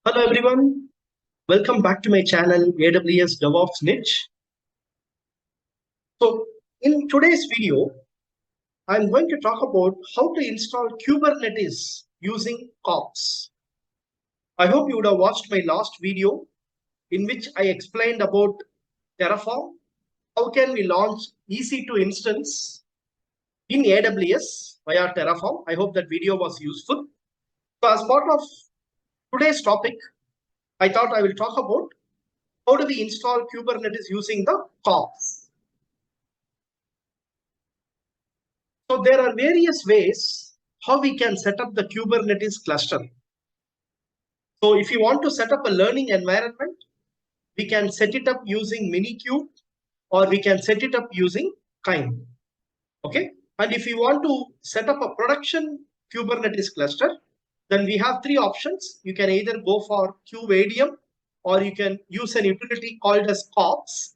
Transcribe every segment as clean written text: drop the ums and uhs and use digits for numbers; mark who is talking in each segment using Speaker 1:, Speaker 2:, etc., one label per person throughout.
Speaker 1: Hello everyone, welcome back to my channel AWS DevOps Niche. So in today's video, I'm going to talk about how to install Kubernetes using Kops. I hope you would have watched my last video in which I explained about Terraform. How can we launch EC2 instance in AWS via Terraform? I hope that video was useful. So as part of today's topic, I thought I will talk about how do we install Kubernetes using the Kops. So there are various ways how we can set up the Kubernetes cluster. So if you want to set up a learning environment, we can set it up using Minikube or we can set it up using Kind. Okay. And if you want to set up a production Kubernetes cluster, then we have three options. You can either go for KubeADM or you can use an utility called as Kops,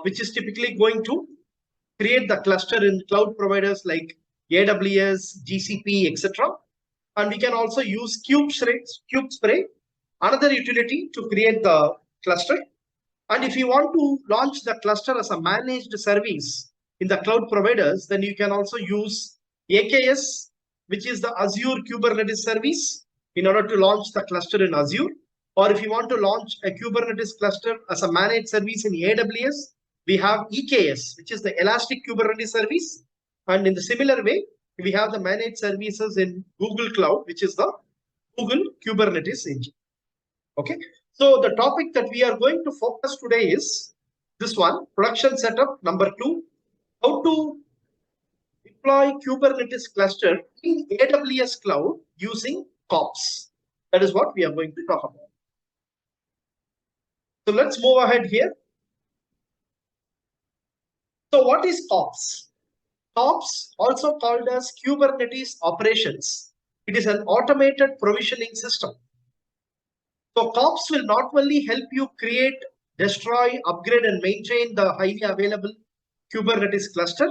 Speaker 1: which is typically going to create the cluster in cloud providers like AWS, GCP, etc. And we can also use Kubespray, another utility to create the cluster. And if you want to launch the cluster as a managed service in the cloud providers, then you can also use AKS, which is the Azure Kubernetes service, in order to launch the cluster in Azure. Or if you want to launch a Kubernetes cluster as a managed service in AWS, we have EKS, which is the Elastic Kubernetes service. And in the similar way, we have the managed services in Google Cloud, which is the Google Kubernetes engine. Okay. So the topic that we are going to focus today is this one, production setup. Number two, how to deploy Kubernetes cluster in AWS cloud using Kops. That is what we are going to talk about. So let's move ahead here. So what is Kops? Kops, also called as Kubernetes operations, it is an automated provisioning system. So Kops will not only help you create, destroy, upgrade, and maintain the highly available Kubernetes cluster,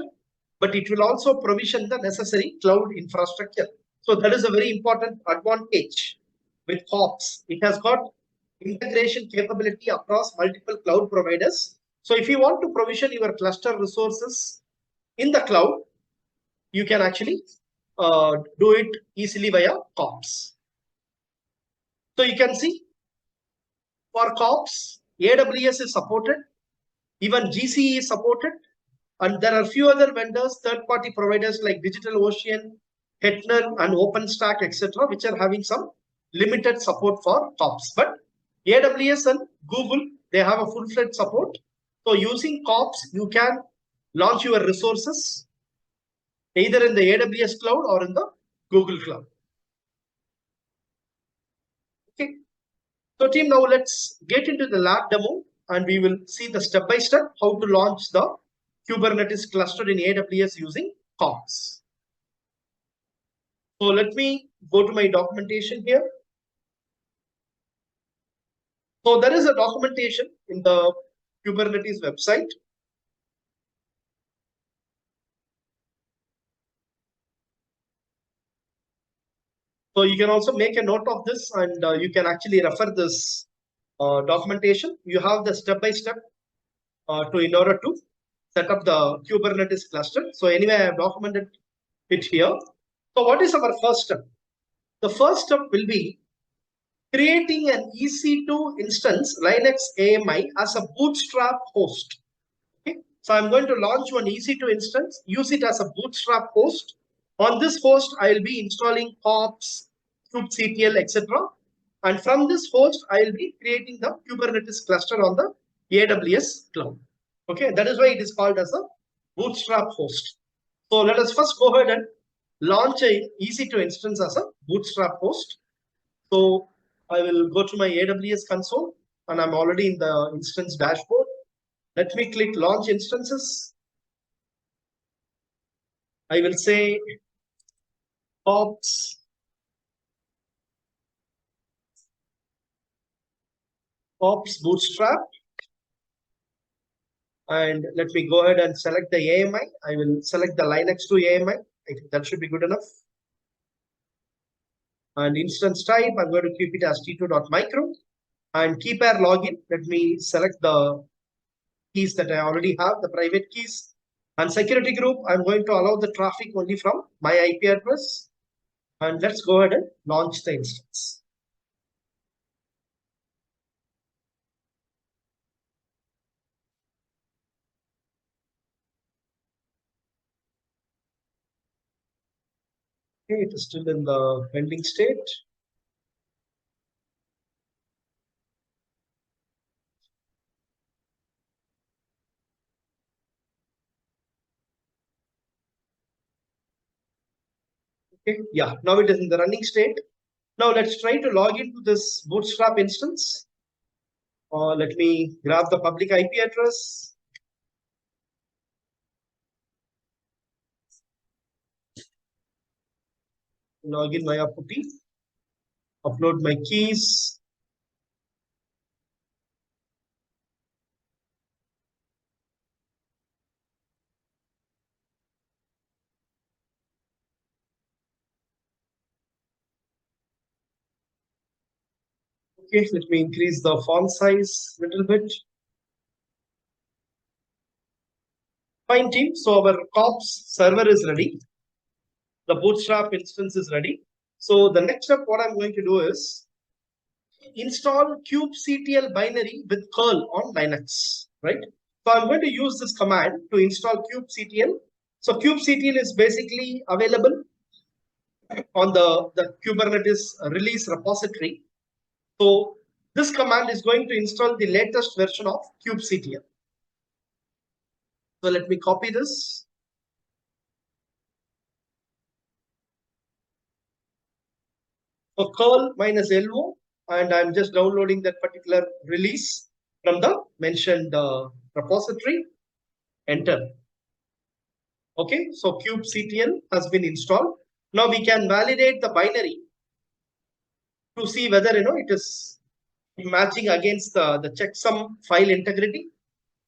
Speaker 1: but it will also provision the necessary cloud infrastructure. So that is a very important advantage with Kops. It has got integration capability across multiple cloud providers. So if you want to provision your cluster resources in the cloud, you can actually do it easily via Kops. So you can see for Kops, AWS is supported, even GCE is supported, and there are few other vendors, third-party providers like DigitalOcean, Hetner, and OpenStack, etc., which are having some limited support for Kops. But AWS and Google, they have a full-fledged support. So using Kops, you can launch your resources either in the AWS cloud or in the Google cloud. Okay. So team, now let's get into the lab demo and we will see the step-by-step how to launch the Kubernetes cluster in AWS using Kops. So let me go to my documentation here. So there is a documentation in the Kubernetes website. So you can also make a note of this and you can actually refer this documentation. You have the step-by-step in order to set up the Kubernetes cluster. So anyway, I have documented it here. So what is our first step? The first step will be creating an EC2 instance Linux AMI as a Bootstrap host. Okay? So I'm going to launch one EC2 instance, use it as a Bootstrap host. On this host, I'll be installing Kops, kubectl, etc. And from this host, I'll be creating the Kubernetes cluster on the AWS cloud. Okay, that is why it is called as a Bootstrap host. So let us first go ahead and launch a EC2 instance as a Bootstrap host. So I will go to my AWS console and I'm already in the instance dashboard. Let me click launch instances. I will say Kops Bootstrap. And let me go ahead and select the AMI. I will select the Linux to AMI. I think that should be good enough. And instance type, I'm going to keep it as t2.micro. And key pair login, let me select the keys that I already have, the private keys. And security group, I'm going to allow the traffic only from my IP address. And let's go ahead and launch the instance. Okay, it is still in the pending state. Okay, yeah, now it is in the running state. Now let's try to log into this Bootstrap instance. Let me grab the public IP address. Log in via putty. Upload my keys. Okay, let me increase the font size a little bit. Fine, team. So our Kops server is ready. The Bootstrap instance is ready. So the next step, what I'm going to do is install kubectl binary with curl on Linux, right? So I'm going to use this command to install kubectl. So kubectl is basically available on the Kubernetes release repository. So this command is going to install the latest version of kubectl. So let me copy this. So curl -lo, and I'm just downloading that particular release from the mentioned repository. Enter. Okay, so kubectl has been installed. Now we can validate the binary to see whether it is matching against the checksum file integrity.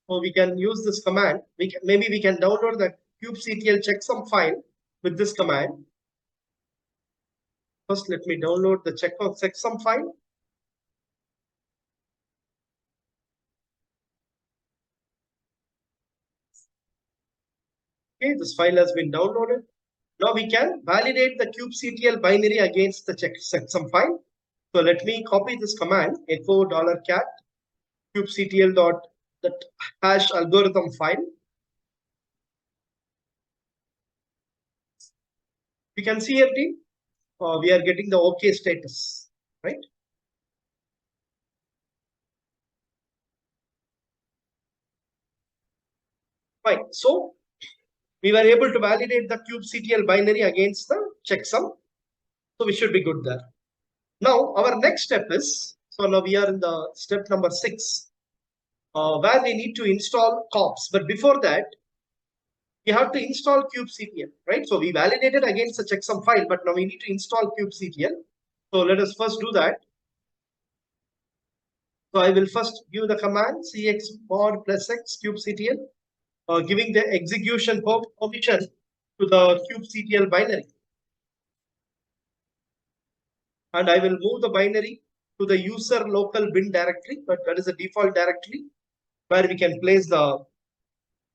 Speaker 1: So we can use this command. Maybe we can download the kubectl checksum file with this command. First, let me download the checksum file. Okay, this file has been downloaded. Now we can validate the kubectl binary against the checksum file. So let me copy this command, echo $cat kubectl dot that hash algorithm file. We can see here, team, we are getting the OK status, right? Fine. So we were able to validate the kubectl binary against the checksum. So we should be good there. Now our next step is, so now we are in the step number 6, where we need to install Kops. But before that, we have to install kubectl, right? So we validated against the checksum file, but now we need to install kubectl. So let us first do that. So I will first give the command cxmod +x kubectl, giving the execution permission to the kubectl binary. And I will move the binary to the user local bin directory, but that is a default directory where we can place the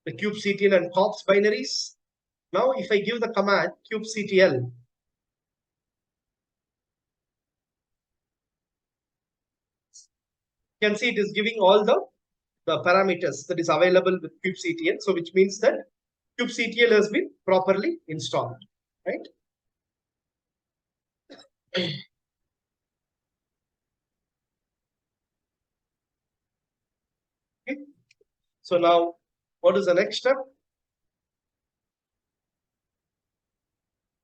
Speaker 1: kubectl and Kops binaries. Now, if I give the command kubectl, you can see it is giving all the parameters that is available with kubectl. So which means that kubectl has been properly installed, right? Okay. So now, what is the next step?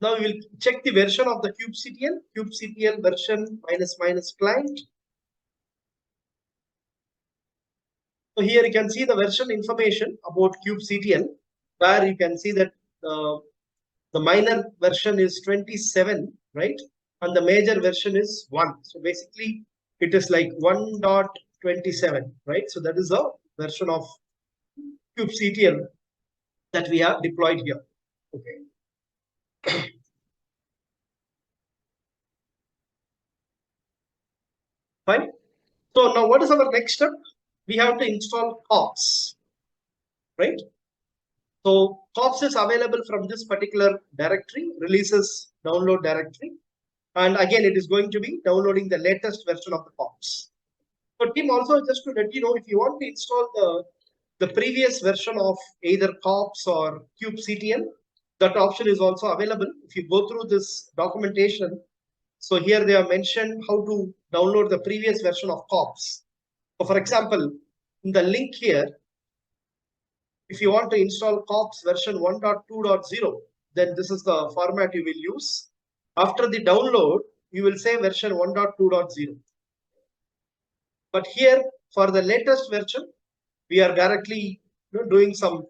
Speaker 1: Now we will check the version of the kubectl version -- client. So here you can see the version information about kubectl, where you can see that the minor version is 27, right? And the major version is 1. So basically, it is like 1.27, right? So that is the version of kubectl that we have deployed here. Okay. So now what is our next step? We have to install Kops, right? So Kops is available from this particular directory, releases download directory. And again, it is going to be downloading the latest version of the Kops. So Tim, also just to let you know, if you want to install the previous version of either Kops or kubectl, that option is also available. If you go through this documentation, so here they have mentioned how to download the previous version of Kops. So for example, in the link here, if you want to install Kops version 1.2.0, then this is the format you will use. After the download, you will say version 1.2.0. But here, for the latest version, we are directly doing some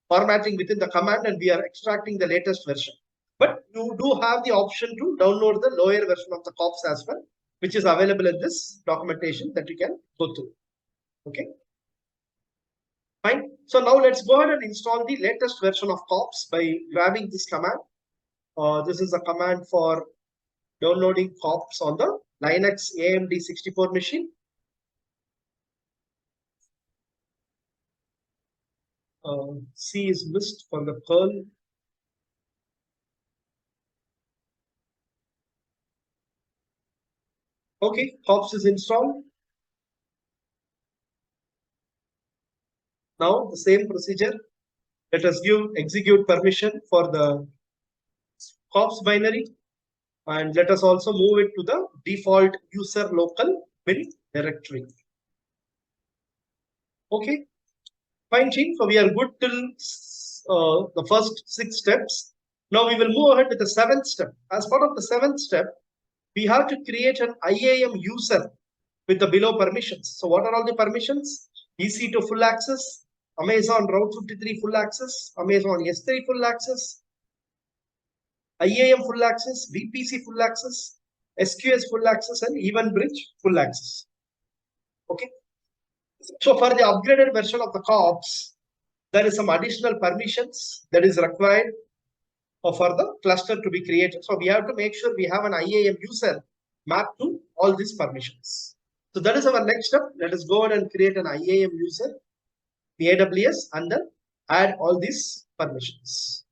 Speaker 1: formatting within the command, and we are extracting the latest version. But you do have the option to download the lower version of the Kops as well, which is available in this documentation that you can go through. Okay. Fine. So now let's go ahead and install the latest version of Kops by grabbing this command. This is a command for downloading Kops on the Linux AMD 64 machine. C is missed for the Perl. Okay, Kops is installed. Now the same procedure. Let us give execute permission for the Kops binary, and let us also move it to the default user local bin directory. Okay, fine, team. So we are good till the first 6 steps. Now we will move ahead with the 7th step. As part of the 7th step, we have to create an IAM user with the below permissions. So what are all the permissions? EC2 full access, Amazon Route 53 full access, Amazon S3 full access, IAM full access, VPC full access, SQS full access, and EventBridge full access. Okay. So for the upgraded version of the Kops, there is some additional permissions that is required for the cluster to be created. So we have to make sure we have an IAM user mapped to all these permissions. So that is our next step. Let us go ahead and create an IAM user, the AWS, and then add all these permissions.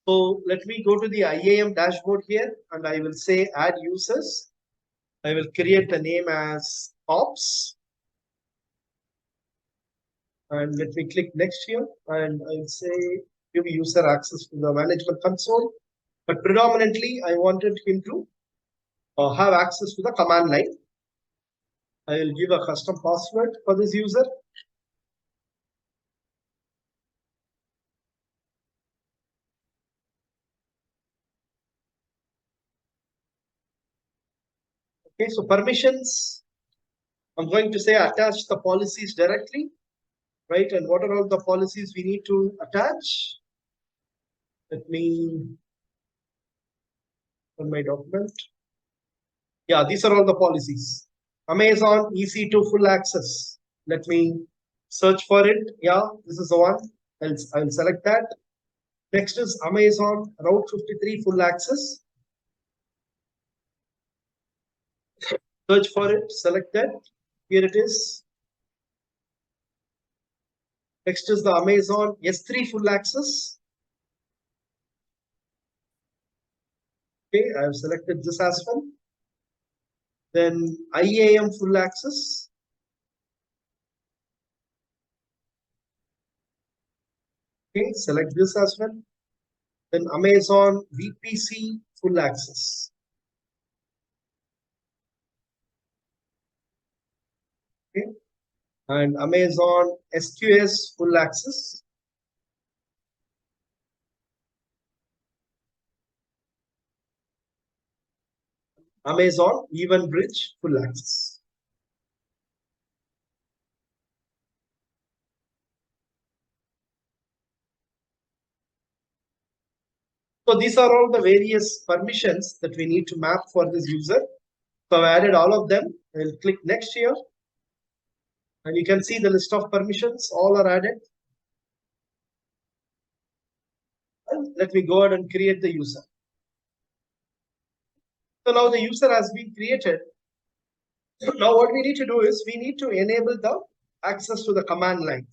Speaker 1: So let me go to the IAM dashboard here, and I will say add users. I will create a name as Kops. And let me click next here, and I'll say give user access to the management console. But predominantly, I wanted him to have access to the command line. I will give a custom password for this user. Okay, so permissions, I'm going to say attach the policies directly, right? And what are all the policies we need to attach? Let me on my document. Yeah, these are all the policies. Amazon EC2 full access. Let me search for it. Yeah, this is the one. I'll select that. Next is Amazon Route 53 full access. Search for it, select that. Here it is. Next is the Amazon S3 full access. Okay, I have selected this as well. Then IAM full access. Okay, select this as well. Then Amazon VPC full access. Okay, and Amazon SQS full access. Amazon EventBridge full access. So these are all the various permissions that we need to map for this user. So I've added all of them. I'll click next here. And you can see the list of permissions, all are added. And let me go ahead and create the user. So now the user has been created. Now what we need to do is we need to enable the access to the command line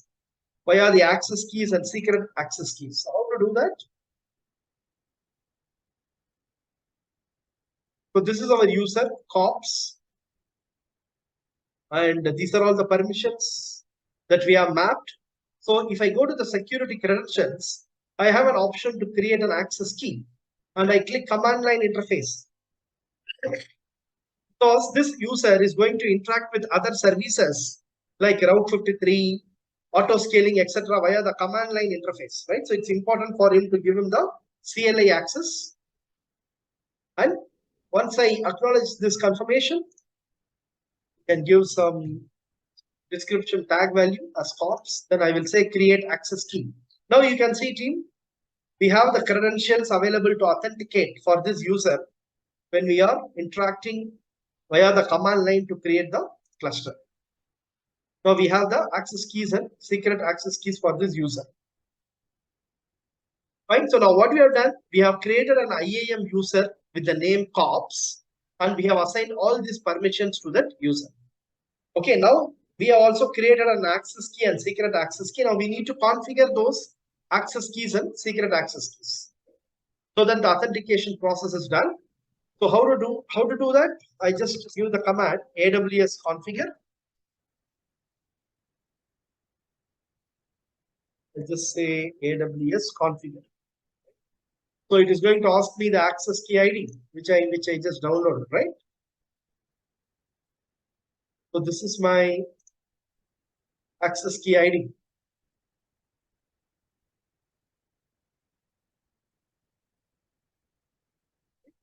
Speaker 1: via the access keys and secret access keys. So how to do that? So this is our user Kops, and these are all the permissions that we have mapped. So if I go to the security credentials, I have an option to create an access key, and I click command line interface. Because this user is going to interact with other services like Route 53, auto scaling, etc. via the command line interface, right? So it's important for him to give him the CLI access. And once I acknowledge this confirmation, I can give some description tag value as Kops. Then I will say create access key. Now you can see, team, we have the credentials available to authenticate for this user when we are interacting via the command line to create the cluster. Now we have the access keys and secret access keys for this user. Fine. So now what we have done, we have created an IAM user with the name Kops, and we have assigned all these permissions to that user. Okay, now we have also created an access key and secret access key. Now we need to configure those access keys and secret access keys so that the authentication process is done. So how to do that? I just use the command AWS configure. I just say AWS configure. So it is going to ask me the access key ID, which I just downloaded, right? So this is my access key ID.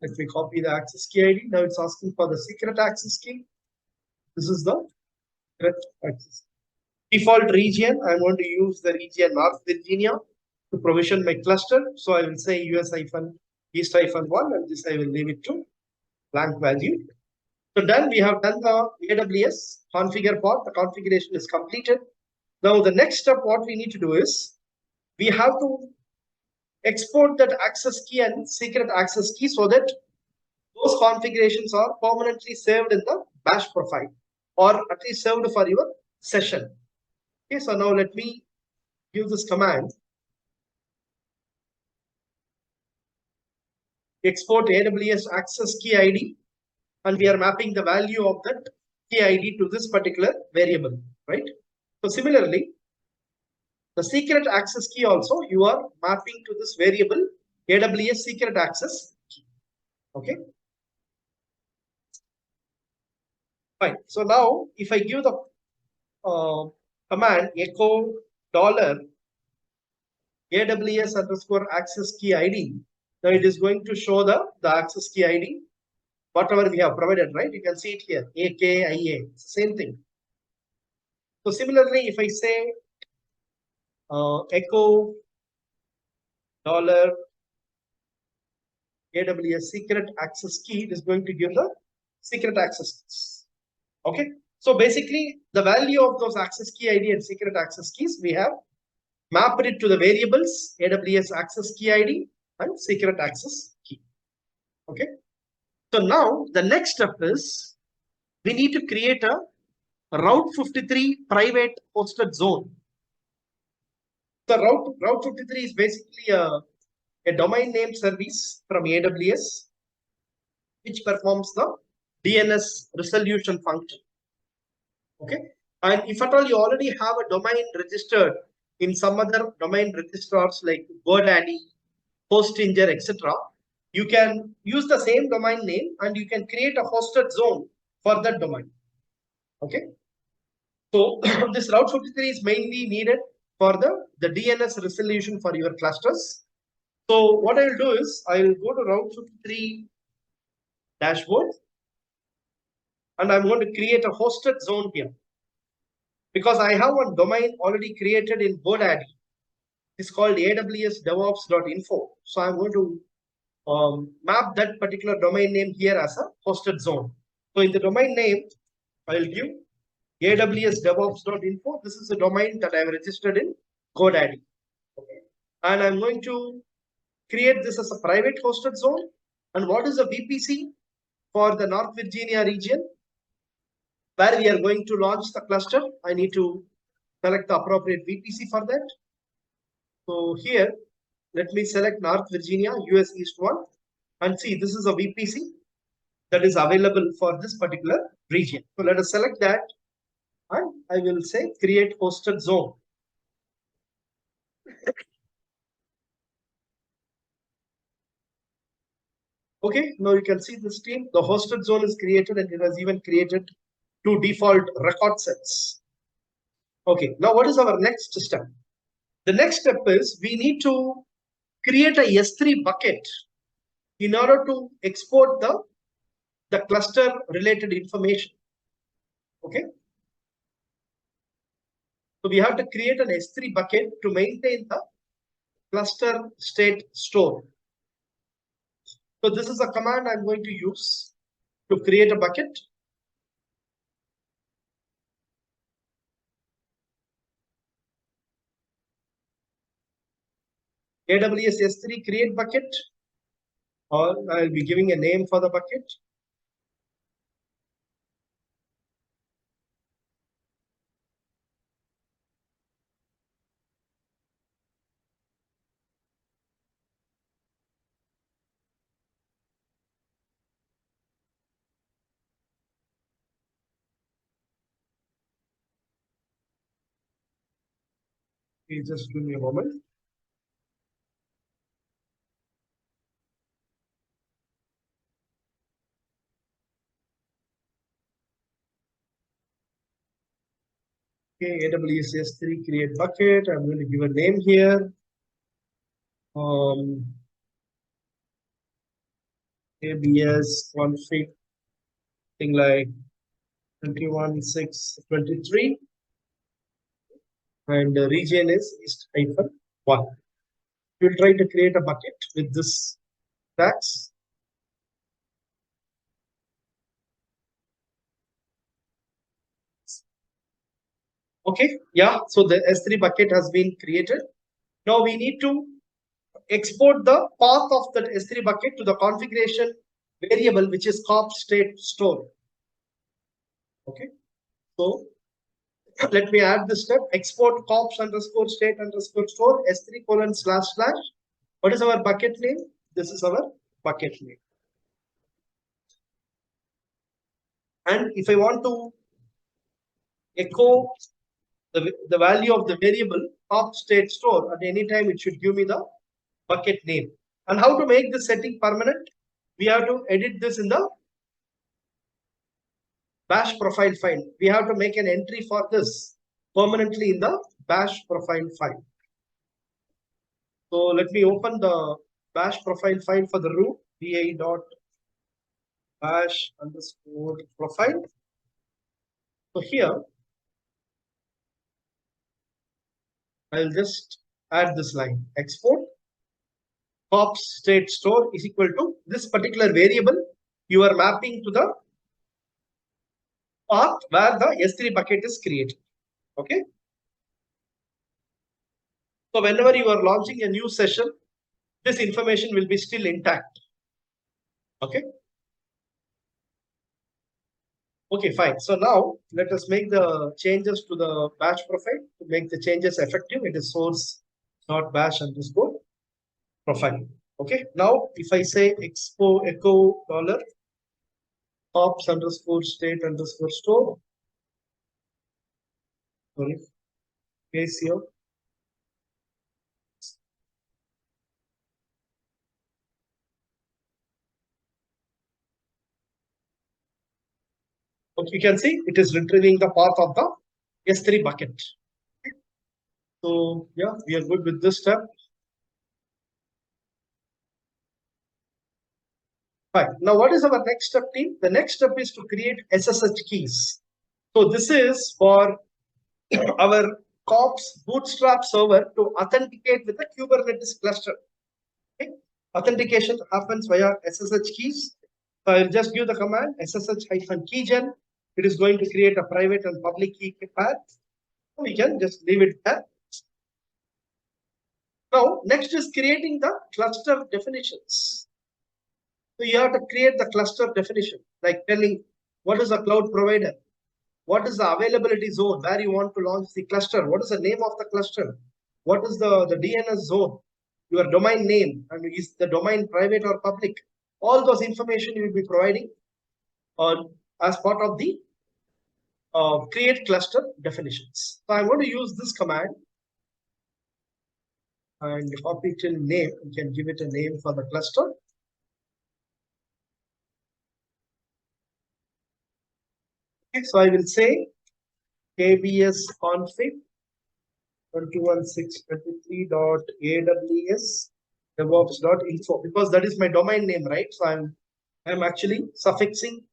Speaker 1: Let me copy the access key ID. Now it's asking for the secret access key. This is the secret access. Default region, I'm going to use the region North Virginia to provision my cluster. So I will say US-East-1, and this I will leave it to blank value. So done, we have done the AWS configure part. The configuration is completed. Now the next step, what we need to do is we have to export that access key and secret access key so that those configurations are permanently saved in the bash profile, or at least served for your session. Okay, so now let me use this command. Export AWS access key ID, and we are mapping the value of that key ID to this particular variable, right? So similarly, the secret access key also you are mapping to this variable AWS secret access key. Okay. Fine. So now if I give the command echo $AWS underscore access key ID, now it is going to show the access key ID, whatever we have provided, right? You can see it here, AKIA, same thing. So similarly, if I say echo $AWS secret access key, it is going to give the secret access keys. Okay. So basically, the value of those access key ID and secret access keys, we have mapped it to the variables AWS access key ID and secret access key. Okay. So now the next step is we need to create a Route 53 private hosted zone. The Route 53 is basically a domain name service from AWS, which performs the DNS resolution function. Okay. And if at all you already have a domain registered in some other domain registrars like GoDaddy, Hostinger, etc., you can use the same domain name and you can create a hosted zone for that domain. Okay. So this Route 53 is mainly needed for the DNS resolution for your clusters. So what I will do is I will go to Route 53 dashboard, and I'm going to create a hosted zone here. Because I have one domain already created in GoDaddy. It's called AWS DevOps.info. So I'm going to map that particular domain name here as a hosted zone. So in the domain name, I'll give AWS DevOps.info. This is the domain that I've registered in GoDaddy. Okay. And I'm going to create this as a private hosted zone. And what is a VPC? for the North Virginia region, where we are going to launch the cluster, I need to select the appropriate VPC for that. So here, let me select North Virginia, US East 1, and see this is a VPC that is available for this particular region. So let us select that, and I will say create hosted zone. Okay, now you can see this team. The hosted zone is created, and it has even created 2 default record sets. Okay, now what is our next step? The next step is we need to create a S3 bucket in order to export the cluster related information. Okay. So we have to create an S3 bucket to maintain the cluster state store. So this is a command I'm going to use to create a bucket. AWS S3 create bucket, or I'll be giving a name for the bucket. Please just give me a moment. Okay, AWS S3 create bucket. I'm going to give a name here. ABS config, thing like 21.6.23, and the region is East-1. We'll try to create a bucket with this tags. Okay, yeah, so the S3 bucket has been created. Now we need to export the path of that S3 bucket to the configuration variable, which is Kops state store. Okay, so let me add this step. Export Kops underscore state underscore store S3://. What is our bucket name? This is our bucket name. And if I want to echo the value of the variable Kops state store at any time, it should give me the bucket name. And how to make this setting permanent? We have to edit this in the bash profile file. We have to make an entry for this permanently in the bash profile file. So let me open the bash profile file for the root, ba.bash_profile. So here, I'll just add this line: export Kops state store is equal to this particular variable you are mapping to the path where the S3 bucket is created. Okay. So whenever you are launching a new session, this information will be still intact. Okay. Okay, fine. So now let us make the changes to the bash profile. To make the changes effective, it is source.bash_profile. Okay. Now if I say echo $Kops underscore state underscore store. Sorry, case here. Okay, you can see it is retrieving the path of the S3 bucket. So yeah, we are good with this step. Fine. Now, what is our next step, team? The next step is to create SSH keys. So this is for our Kops Bootstrap server to authenticate with the Kubernetes cluster. Okay. Authentication happens via SSH keys. So I'll just give the command SSH-keygen. It is going to create a private and public key path. We can just leave it there. Now, next is creating the cluster definitions. So you have to create the cluster definition, like telling what is a cloud provider, what is the availability zone where you want to launch the cluster, what is the name of the cluster, what is the DNS zone, your domain name, and is the domain private or public. All those information you will be providing as part of the create cluster definitions. So I'm going to use this command and copy till name. You can give it a name for the cluster. Okay, so I will say KBS config 2016.23.aws DevOps.info, because that is my domain name, right? So I'm actually suffixing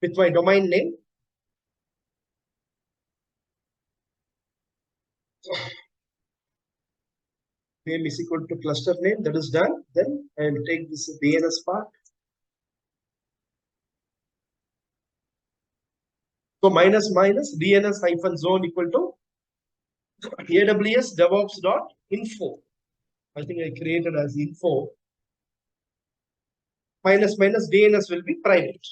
Speaker 1: with my domain name. Name is equal to cluster name. That is done. Then I'll take this DNS part. So minus DNS hyphen zone equal to AWS DevOps.info. I think I created as info. Minus DNS will be private.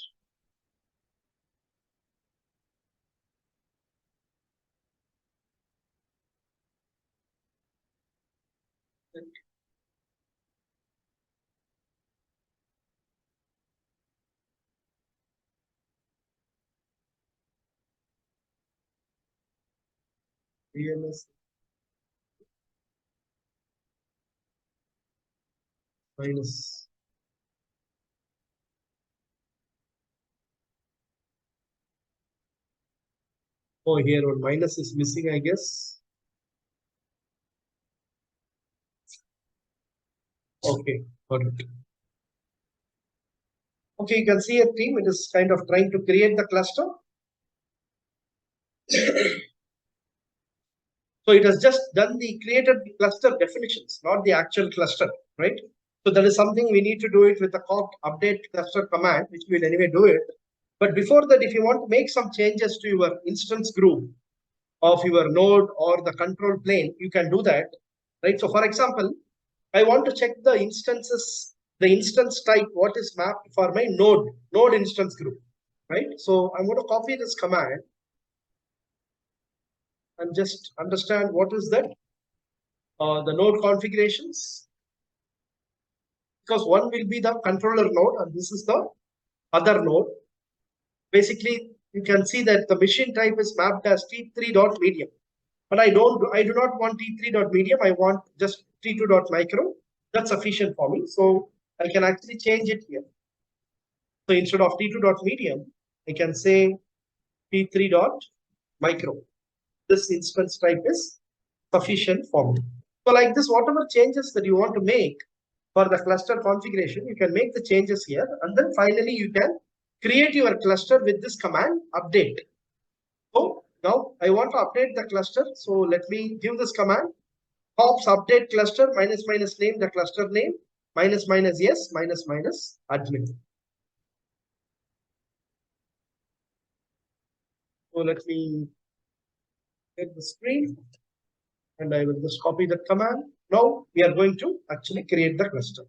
Speaker 1: DNS minus. Oh, here one minus is missing, I guess. Okay, got it. Okay, you can see a team. It is kind of trying to create the cluster. So it has just done the created cluster definitions, not the actual cluster, right? So that is something we need to do it with the Kops update cluster command, which we will anyway do it. But before that, if you want to make some changes to your instance group of your node or the control plane, you can do that, right? So for example, I want to check the instances, the instance type, what is mapped for my node instance group, right? So I'm going to copy this command and just understand what is that, the node configurations, because one will be the controller node and this is the other node. Basically, you can see that the machine type is mapped as t3.medium, but I do not want t3.medium. I want just t2.micro. That's sufficient for me. So I can actually change it here. So instead of t2.medium, I can say t3.micro. This instance type is sufficient for me. So like this, whatever changes that you want to make for the cluster configuration, you can make the changes here. And then finally, you can create your cluster with this command update. So now I want to update the cluster. So let me give this command. Kops update cluster minus name, the cluster name, minus yes, minus admin. So let me get the screen and I will just copy that command. Now we are going to actually create the cluster.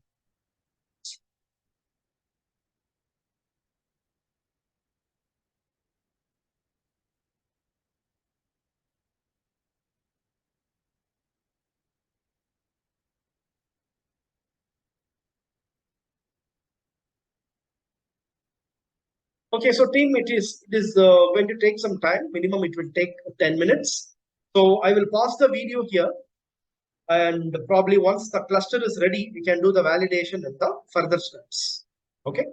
Speaker 1: Okay, so team, it is going to take some time. Minimum, it will take 10 minutes. So I will pause the video here, and probably once the cluster is ready, we can do the validation and the further steps. Okay.